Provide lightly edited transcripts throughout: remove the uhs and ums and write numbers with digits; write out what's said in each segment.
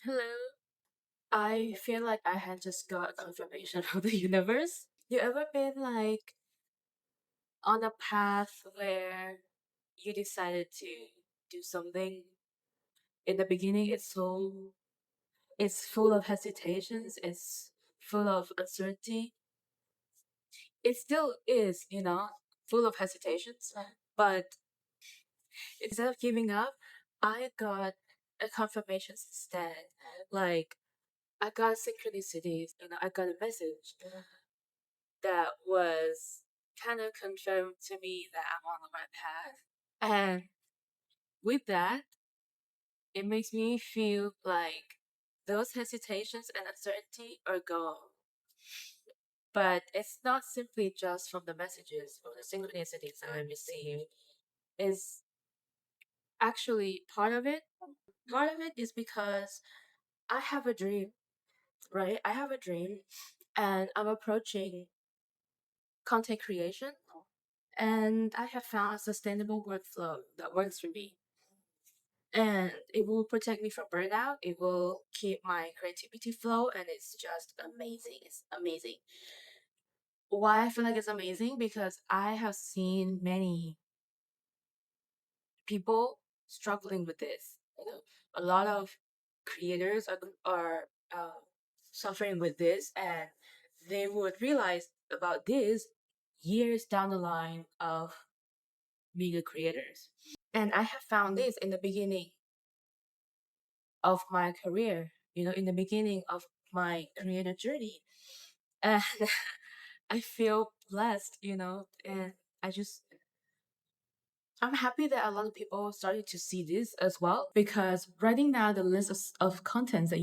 Hello. I feel like I had just got confirmation from the universe. You ever been like on a path where you decided to do something? In the beginning, it's full of hesitations, it's full of uncertainty. It still is, full of hesitations. But instead of giving up, I got a confirmation instead. Like I got synchronicities, I got a message that was kind of confirmed to me that I'm on the right path. And with that, it makes me feel like those hesitations and uncertainty are gone. But it's not simply just from the messages or the synchronicities that I receive. Is actually part of it. Part of it is because I have a dream, right? I have a dream and I'm approaching content creation and I have found a sustainable workflow that works for me. And it will protect me from burnout. It will keep my creativity flow, and it's just amazing. It's amazing. Why I feel like it's amazing because I have seen many people struggling with this. A lot of creators are suffering with this, and they would realize about this years down the line of media creators. And I have found this in the beginning of my career, in the beginning of my creator journey. And I feel blessed, and I just, I'm happy that a lot of people started to see this as well because writing down the list of contents that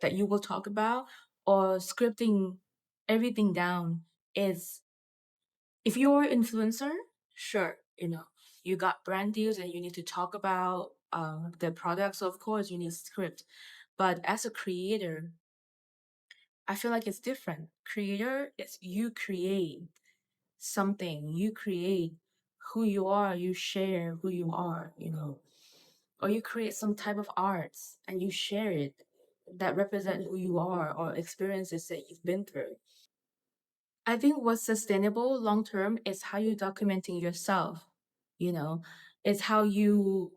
that you will talk about or scripting everything down is, if you're an influencer, sure, you got brand deals and you need to talk about the products, so of course you need script. But as a creator, I feel like it's different. Creator is you create something, you create who you are, you share who you are, or you create some type of arts and you share it that represent who you are or experiences that you've been through. I think what's sustainable long term is how you're documenting yourself, you know, it's how you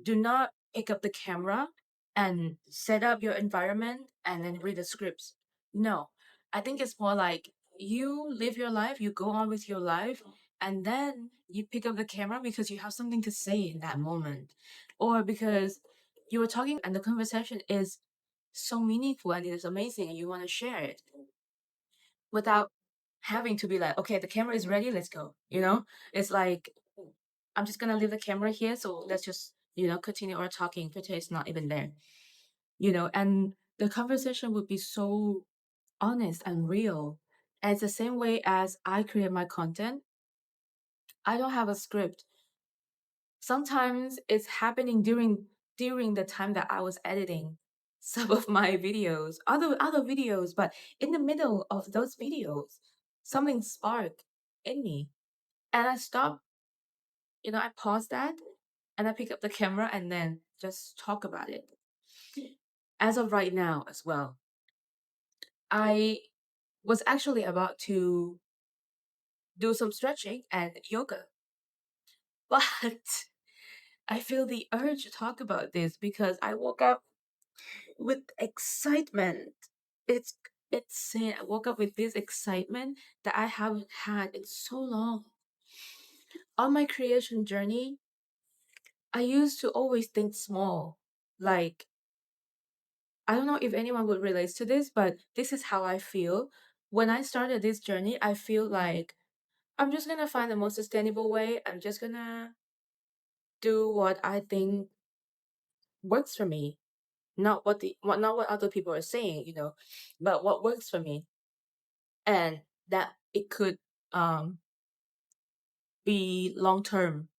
do not pick up the camera and set up your environment and then read the scripts. No, I think it's more like you live your life, you go on with your life, and then you pick up the camera because you have something to say in that moment, or because you were talking and the conversation is so meaningful and it is amazing and you want to share it without having to be like, okay, the camera is ready, let's go. It's like, I'm just gonna leave the camera here, so let's just, continue our talking. Pretend it's not even there. And the conversation would be so honest and real. And it's the same way as I create my content. I don't have a script. Sometimes it's happening during the time that I was editing some of my videos, other videos, but in the middle of those videos, something sparked in me. And I stopped, I paused that and I pick up the camera and then just talk about it. As of right now as well, I was actually about to do some stretching and yoga, but I feel the urge to talk about this because I woke up with excitement. It's it's saying I woke up with this excitement that I haven't had in so long. On my creation journey, I used to always think small. Like, I don't know if anyone would relate to this, but this is how I feel. When I started this journey, I feel like I'm just gonna find the most sustainable way. I'm just gonna do what I think works for me, not what other people are saying, but what works for me, and that it could um be long term.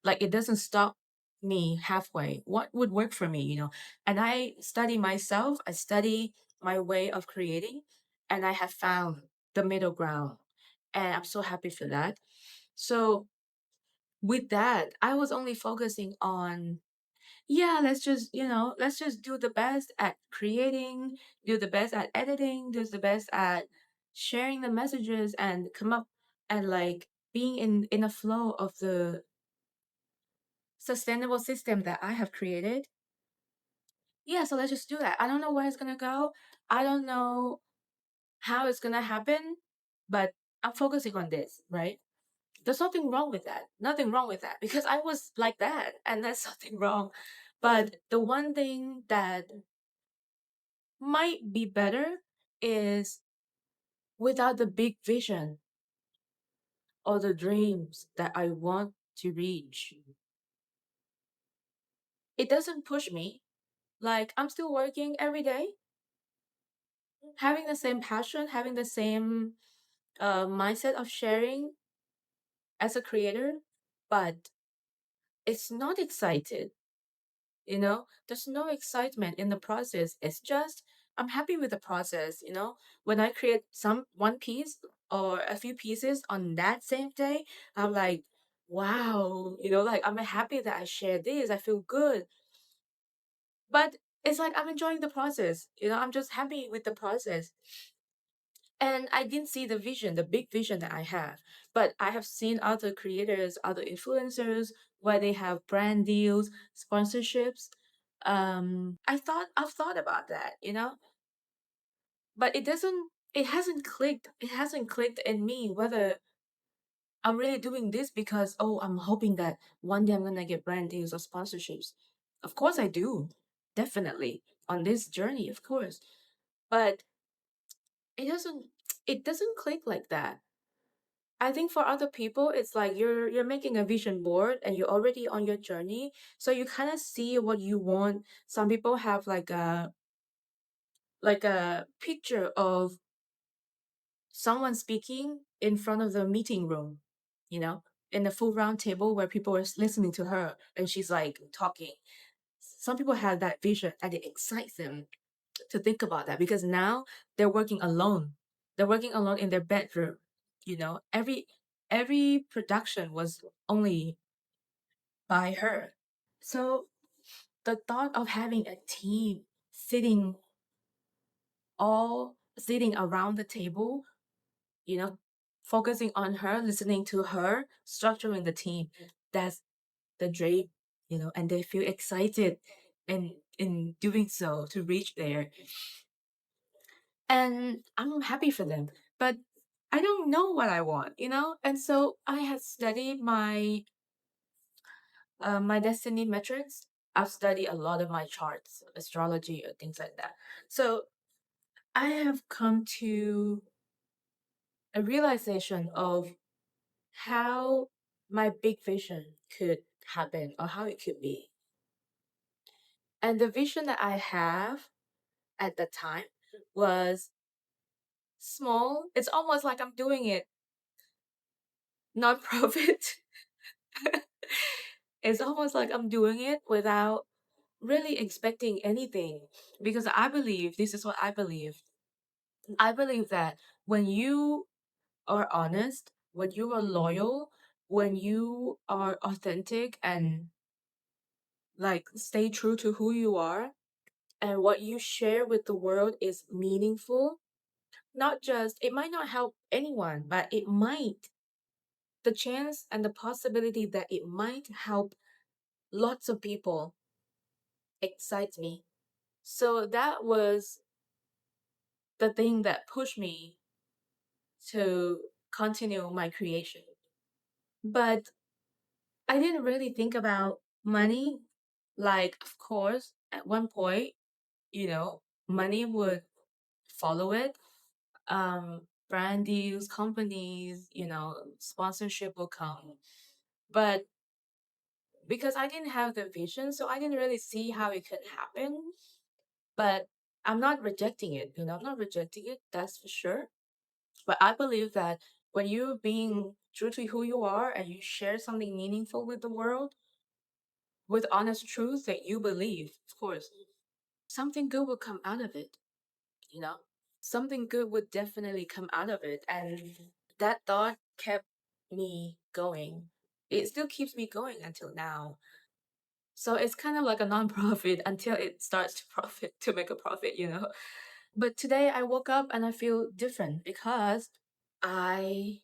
Like it doesn't stop me halfway. What would work for me, And I study myself. I study my way of creating, and I have found the middle ground, and I'm so happy for that. So with that, I was only focusing on, yeah, let's just do the best at creating, do the best at editing, do the best at sharing the messages and come up and like being in a flow of the sustainable system that I have created. Yeah, so let's just do that. I don't know where it's gonna go. I don't know how it's gonna happen, but I'm focusing on this, right? There's nothing wrong with that. Nothing wrong with that because I was like that and that's nothing wrong. But the one thing that might be better is without the big vision or the dreams that I want to reach. It doesn't push me. Like I'm still working every day, having the same passion, having the same mindset of sharing as a creator, but it's not excited. There's no excitement in the process. It's just I'm happy with the process. When I create some one piece or a few pieces on that same day, I'm like, wow, like I'm happy that I shared this. I feel good. But it's like I'm enjoying the process. I'm just happy with the process. And I didn't see the vision, the big vision that I have. But I have seen other creators, other influencers, where they have brand deals, sponsorships. I've thought about that, but it hasn't clicked in me whether I'm really doing this because, oh, I'm hoping that one day I'm gonna get brand deals or sponsorships. Of course I do. Definitely. On this journey, of course. But it doesn't it doesn't click like that. I think for other people, it's like you're making a vision board and you're already on your journey, so you kind of see what you want. Some people have like a picture of someone speaking in front of the meeting room, you know, in the full round table where people are listening to her and she's like talking. Some people have that vision and it excites them to think about that because now they're working alone. They're working alone in their bedroom. Every production was only by her. So the thought of having a team sitting all sitting around the table, you know, focusing on her, listening to her, structuring the team, that's the dream, and they feel excited in doing so to reach there. And I'm happy for them. But I don't know what I want. And so I had studied my destiny metrics. I've studied a lot of my charts, astrology, or things like that. So I have come to a realization of how my big vision could happen or how it could be. And the vision that I have at the time was small. It's almost like I'm doing it non-profit. It's almost like I'm doing it without really expecting anything because I believe this is what I believe. I believe that when you are honest, when you are loyal, when you are authentic and like stay true to who you are and what you share with the world is meaningful, not just it might not help anyone, but it might the chance and the possibility that it might help lots of people excites me. So that was the thing that pushed me to continue my creation. But I didn't really think about money. Like, of course, at one point, money would follow it. Brand deals, companies, sponsorship will come. But because I didn't have the vision, so I didn't really see how it could happen. But I'm not rejecting it, I'm not rejecting it, that's for sure. But I believe that when you're being true to who you are and you share something meaningful with the world, with honest truth that you believe, of course, something good will come out of it. Something good would definitely come out of it. And that thought kept me going. It still keeps me going until now. So it's kind of like a nonprofit until it starts to profit to make a profit, you know. But today I woke up and I feel different because I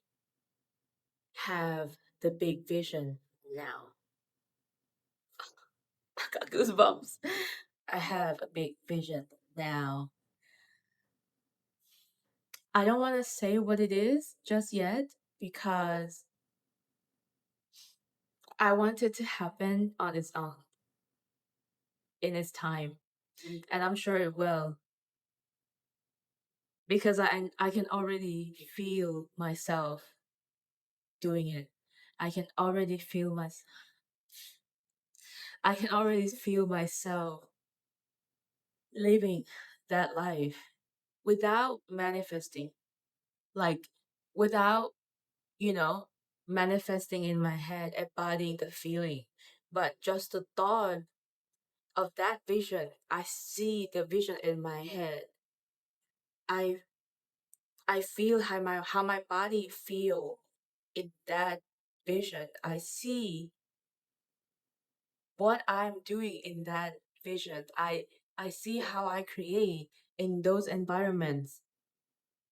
have the big vision now. I got goosebumps. I have a big vision now. I don't want to say what it is just yet because I want it to happen on its own in its time. And I'm sure it will because I can already feel myself doing it. I can already feel my I can already feel myself living that life without manifesting. Like without, you know, manifesting in my head, embodying the feeling. But just the thought of that vision, I see the vision in my head. I I feel how my body feel in that vision. I see what I'm doing in that vision. I see how I create in those environments,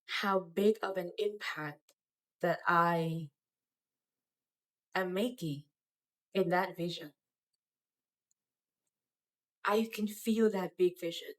how big of an impact that I am making in that vision. I can feel that big vision.